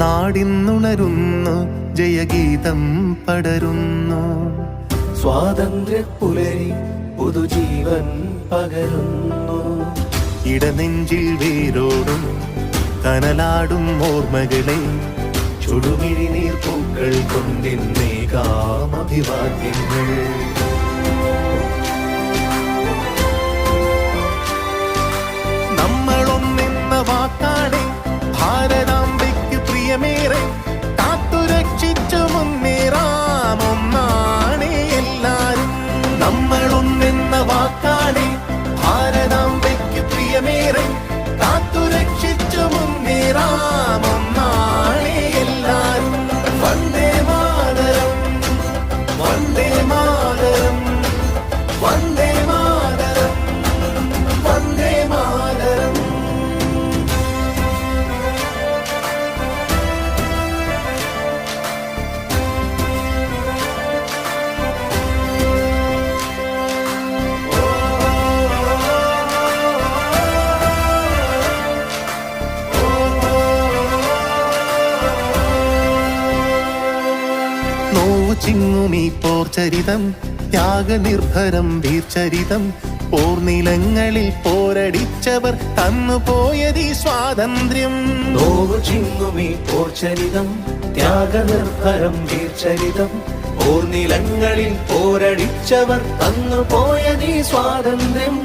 നാടിന്നുണരുന്നു, ജയഗീതം പടരുന്നു, സ്വാതന്ത്ര്യപ്പുലരി പുതുജീവൻ പകരുന്നു. ഇടനെഞ്ചിൽ വേരോടും കനലാടും ഓർമ്മകളെ ചുടുമിഴിനീർ പൂക്കൾ കൊണ്ടിന്നേകാം അഭിവാദ്യങ്ങൾ. നമ്മളൊന്നെന്ന വാക്കാടെ ഭാരതാംബയ്ക്ക് പ്രിയമേറെ കാത്തുരക്ഷിച്ചു മുന്നേറാം ഒന്നാണ് എല്ലാരും. നമ്മളൊന്നെന്ന വാക്കാടെ ഭാരതാംബയ്ക്ക് പ്രിയമേറെ കാത്തുരക്ഷിച്ചു മുന്നേറാം ഒന്നാണ് എല്ലാരും. വന്ദേ മാതരം, വന്ദേ മാതരം, വന്ദേ മാതരം, വന്ദേ മാതരം. നോവു ചിങ്ങുമീ പോർചരിതം, ത്യാഗനിർഭരം വീർചരിതം, പോർനിലങ്ങളിൽ പോരടിച്ചവർ തന്നുപോയതീ സ്വാതന്ത്ര്യം. നോവു ചിങ്ങുമീ പോർചരിതം, ത്യാഗനിർഭരം വീർചരിതം, പോർനിലങ്ങളിൽ പോരടിച്ചവർ തന്നുപോയതീ സ്വാതന്ത്ര്യം.